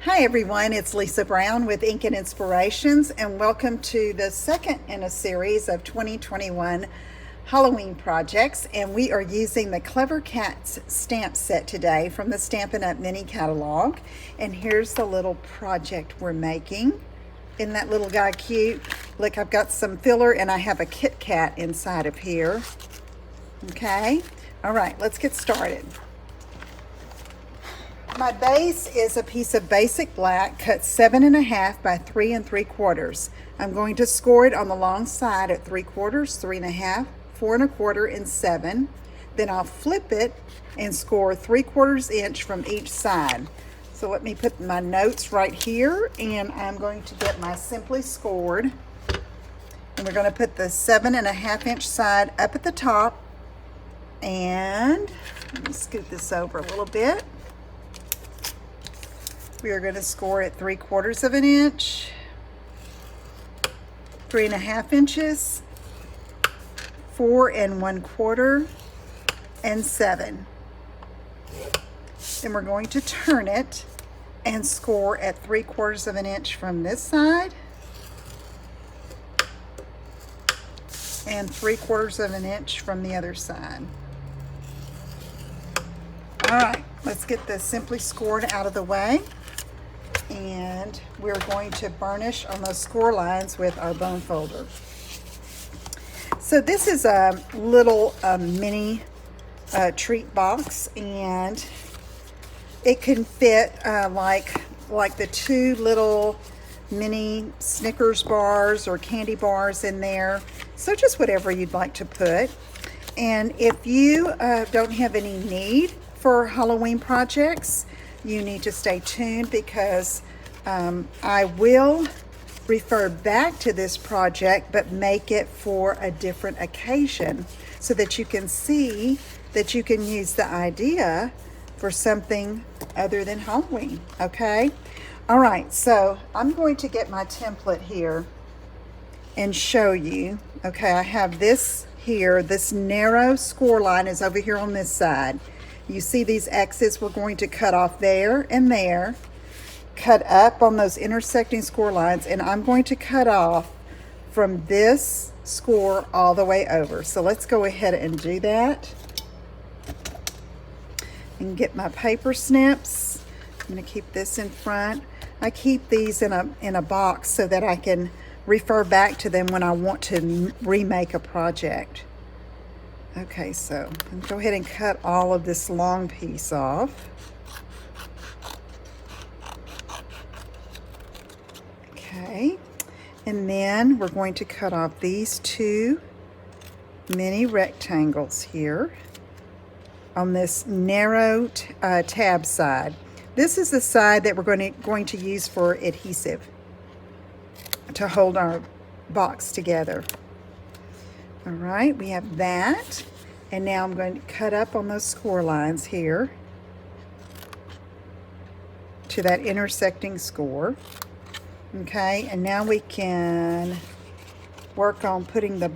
Hi everyone, it's Lisa Brown with Ink and Inspirations, and welcome to the second in a series of 2021 Halloween projects. And we are using the Clever Cats stamp set today from the Stampin' Up! Mini catalog. And here's the little project we're making. Isn't that little guy cute? Look, I've got some filler and I have a Kit Kat inside of here. Okay, all right, let's get started. My base is a piece of basic black cut 7.5 by 3 3/4. I'm going to score it on the long side at 3/4, 3.5, 4 1/4, and 7. Then I'll flip it and score 3/4 inch from each side. So let me put my notes right here, and I'm going to get my Simply Scored. And we're going to put the 7.5 inch side up at the top. And let me scoot this over a little bit. We are going to score at 3/4 inch, 3.5 inches, 4 1/4, and 7. Then we're going to turn it and score at 3/4 inch from this side and 3/4 inch from the other side. All right, let's get this Simply Scored out of the way. And we're going to burnish on those score lines with our bone folder. So this is a little mini treat box, and it can fit like the 2 little mini Snickers bars or candy bars in there. So just whatever you'd like to put. And if you don't have any need for Halloween projects, you need to stay tuned, because I will refer back to this project but make it for a different occasion, so that you can see that you can use the idea for something other than Halloween. Okay, all right, so I'm going to get my template here and show you. Okay, I have this here. This narrow score line is over here on this side. You see these X's? We're going to cut off there and there, cut up on those intersecting score lines, and I'm going to cut off from this score all the way over. So let's go ahead and do that. And get my paper snips. I'm going to keep this in front. I keep these in a box so that I can refer back to them when I want to remake a project. Okay, so I'm going to go ahead and cut all of this long piece off. Okay, and then we're going to cut off these 2 mini rectangles here on this narrow tab side. This is the side that we're going to use for adhesive to hold our box together. All right, we have that, and now I'm going to cut up on those score lines here to that intersecting score. Okay, and now we can work on putting the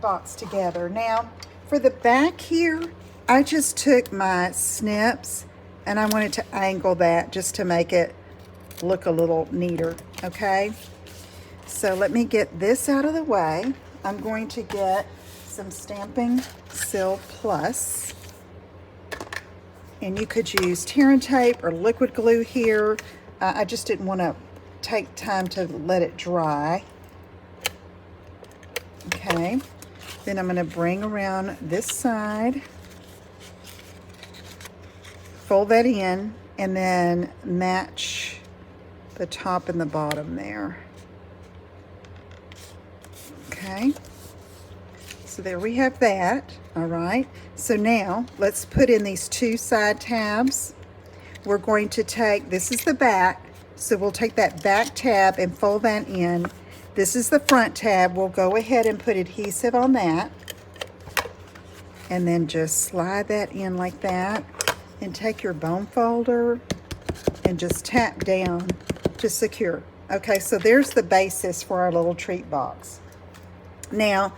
box together. Now, for the back here, I just took my snips and I wanted to angle that just to make it look a little neater. Okay, so let me get this out of the way. I'm going to get some Stampin' Seal Plus, and you could use tear and tape or liquid glue here. I just didn't want to take time to let it dry. Okay, then I'm going to bring around this side, fold that in, and then match the top and the bottom there. Okay, so there we have that. All right, so now let's put in these 2 side tabs. We're going to take, this is the back, so we'll take that back tab and fold that in. This is the front tab. We'll go ahead and put adhesive on that, and then just slide that in like that, and take your bone folder and just tap down to secure. Okay, so there's the basis for our little treat box. Now,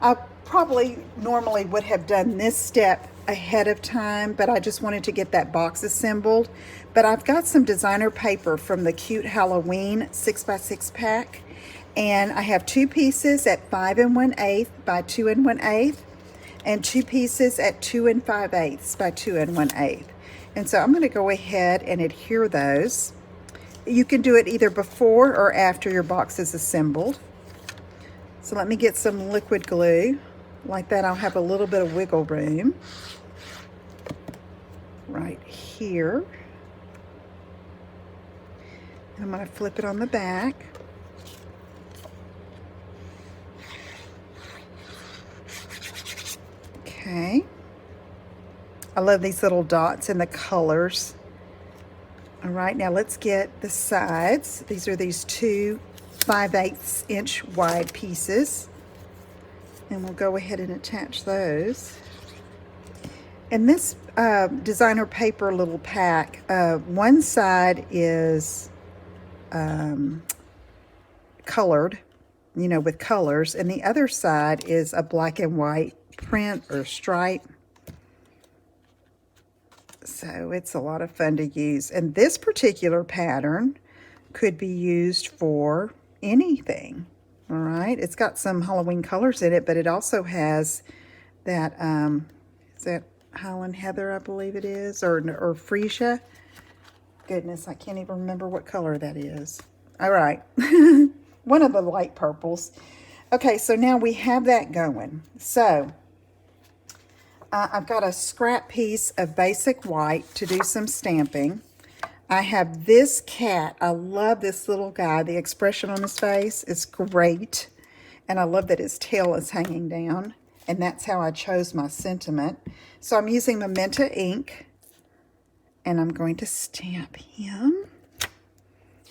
I'll probably normally would have done this step ahead of time, but I just wanted to get that box assembled. But I've got some designer paper from the Cute Halloween 6x6 pack, and I have 2 pieces at 5 1/8 by 2 1/8, and 2 pieces at 2 5/8 by 2 1/8. And so I'm going to go ahead and adhere those. You can do it either before or after your box is assembled. So let me get some liquid glue. Like that, I'll have a little bit of wiggle room right here. And I'm going to flip it on the back. Okay. I love these little dots and the colors. All right, now let's get the sides. These are these 2 5/8 inch wide pieces. And we'll go ahead and attach those. And this designer paper little pack, one side is colored, you know, with colors, and the other side is a black and white print or stripe. So it's a lot of fun to use. And this particular pattern could be used for anything. All right, it's got some Halloween colors in it, but it also has that, is that Highland Heather, I believe it is, or Freesia. Goodness, I can't even remember what color that is. All right, one of the light purples. Okay, so now we have that going. So I've got a scrap piece of basic white to do some stamping. I have this cat. I love this little guy. The expression on his face is great. And I love that his tail is hanging down. And that's how I chose my sentiment. So I'm using Magenta ink. And I'm going to stamp him.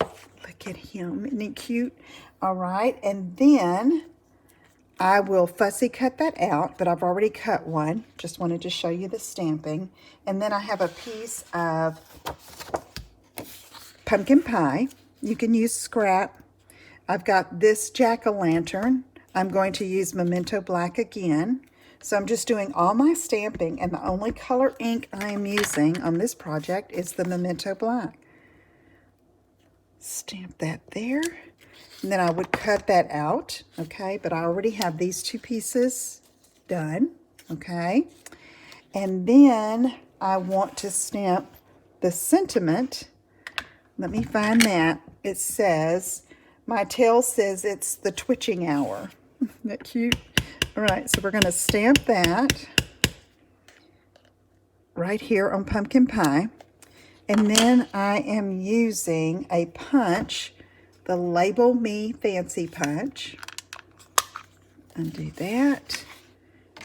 Look at him. Isn't he cute? All right. And then I will fussy cut that out. But I've already cut one. Just wanted to show you the stamping. And then I have a piece of pumpkin pie. You can use scrap. I've got this jack-o'-lantern. I'm going to use Memento Black again. So I'm just doing all my stamping, and the only color ink I am using on this project is the Memento Black. Stamp that there. And then I would cut that out, okay? But I already have these 2 pieces done, okay? And then I want to stamp the sentiment. Let me find that. It says, my tail says it's the twitching hour. Isn't that cute? All right, so we're going to stamp that right here on pumpkin pie. And then I am using a punch, the Label Me Fancy Punch. Undo that.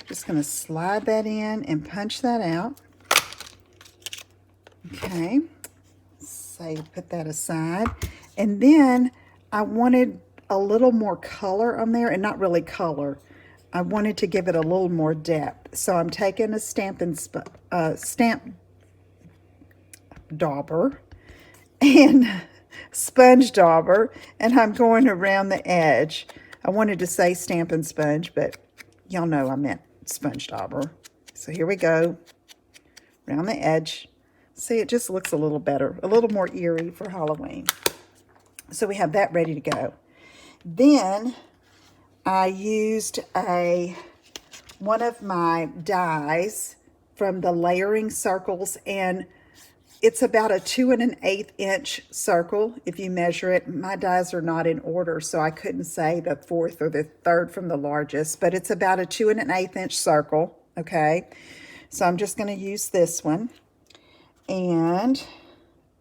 Just going to slide that in and punch that out. Okay. Say put that aside. And then I wanted a little more color on there, and not really color. I wanted to give it a little more depth. So I'm taking a Stampin' stamp dauber and sponge dauber, and I'm going around the edge. I wanted to say Stampin' Sponge, but y'all know I meant sponge dauber. So here we go, around the edge. See, it just looks a little better, a little more eerie for Halloween. So we have that ready to go. Then I used one of my dies from the Layering Circles, and it's about a 2 1/8 inch circle if you measure it. My dies are not in order, so I couldn't say the 4th or the 3rd from the largest, but it's about a 2 1/8 inch circle, okay? So I'm just going to use this one. And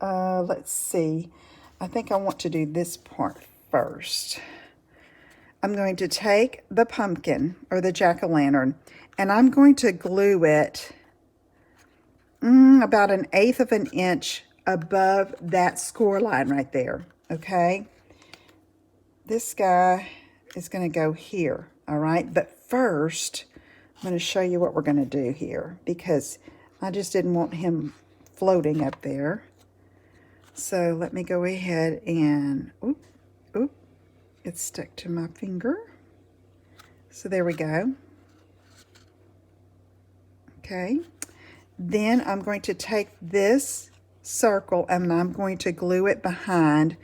let's see, I think I want to do this part first. I'm going to take the pumpkin or the jack-o'-lantern, and I'm going to glue it about 1/8 of an inch above that score line right there, okay? This guy is going to go here, all right? But first, I'm going to show you what we're going to do here, because I just didn't want him floating up there. So let me go ahead and, it stuck to my finger. So there we go. Okay. Then I'm going to take this circle and I'm going to glue it behind,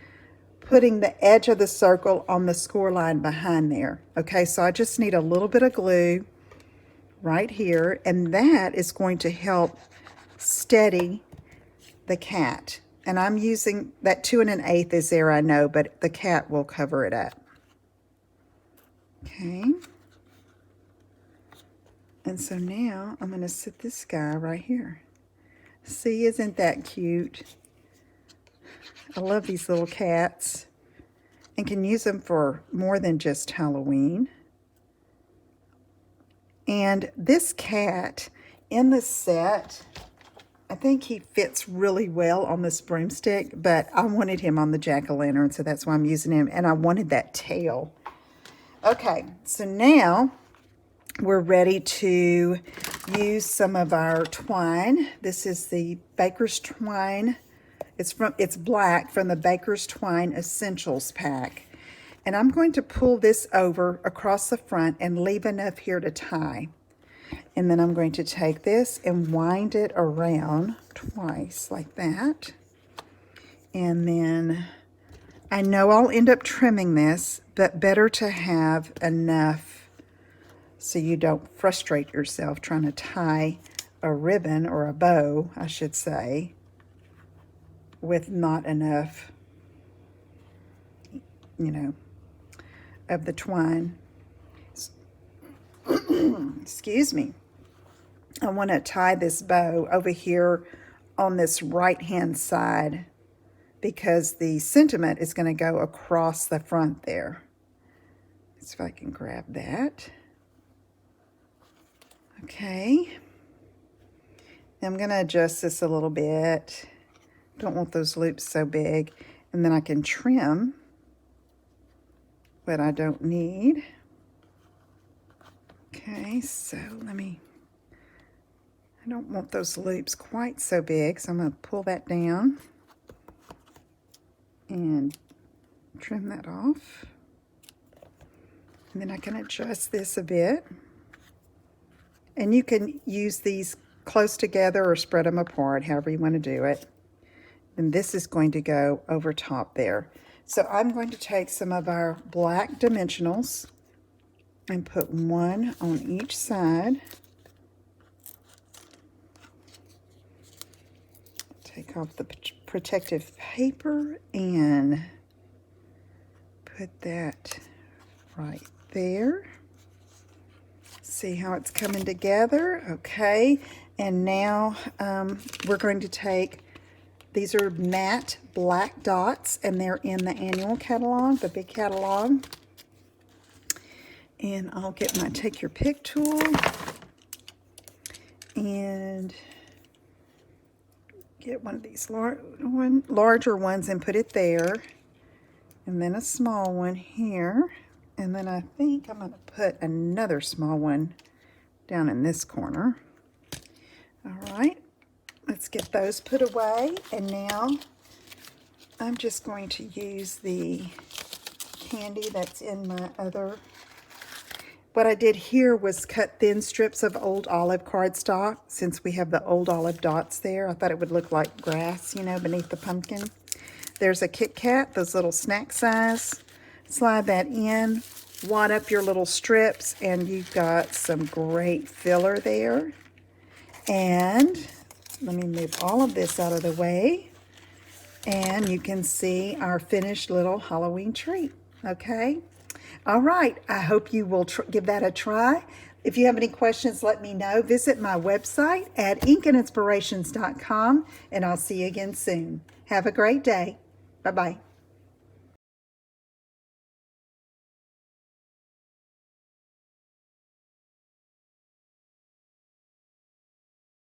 putting the edge of the circle on the score line behind there. Okay, so I just need a little bit of glue right here, and that is going to help steady the cat. And I'm using that 2 1/8 is there, I know, but the cat will cover it up. Okay. And so now I'm going to sit this guy right here. See, isn't that cute? I love these little cats and can use them for more than just Halloween. And this cat in the set, I think he fits really well on this broomstick, but I wanted him on the jack-o'-lantern, so that's why I'm using him, and I wanted that tail. Okay, so now we're ready to use some of our twine. This is the Baker's Twine. It's black from the Baker's Twine Essentials pack. And I'm going to pull this over across the front and leave enough here to tie. And then I'm going to take this and wind it around twice like that. And then I know I'll end up trimming this, but better to have enough so you don't frustrate yourself trying to tie a ribbon or a bow, I should say, with not enough, you know, of the twine. Excuse me. I want to tie this bow over here on this right hand side because the sentiment is going to go across the front there. Let's see if I can grab that. Okay. I'm going to adjust this a little bit. Don't want those loops so big. And then I can trim what I don't need. Okay, so I don't want those loops quite so big, so I'm going to pull that down and trim that off. And then I can adjust this a bit. And you can use these close together or spread them apart, however you want to do it. And this is going to go over top there. So I'm going to take some of our black dimensionals and put one on each side. Take off the protective paper and put that right there. See how it's coming together? Okay, and now we're going to take, these are matte black dots, and they're in the annual catalog, the big catalog. And I'll get my Take Your Pick tool and get one of these larger ones and put it there. And then a small one here. And then I think I'm going to put another small one down in this corner. All right, let's get those put away. And now I'm just going to use the candy that's in my other. What I did here was cut thin strips of old olive cardstock, since we have the old olive dots there. I thought it would look like grass, you know, beneath the pumpkin. There's a Kit Kat, those little snack size. Slide that in, wad up your little strips, and you've got some great filler there. And let me move all of this out of the way. And you can see our finished little Halloween tree, okay? All right, I hope you will give that a try. If you have any questions, let me know. Visit my website at inkandinspirations.com, and I'll see you again soon. Have a great day. Bye-bye.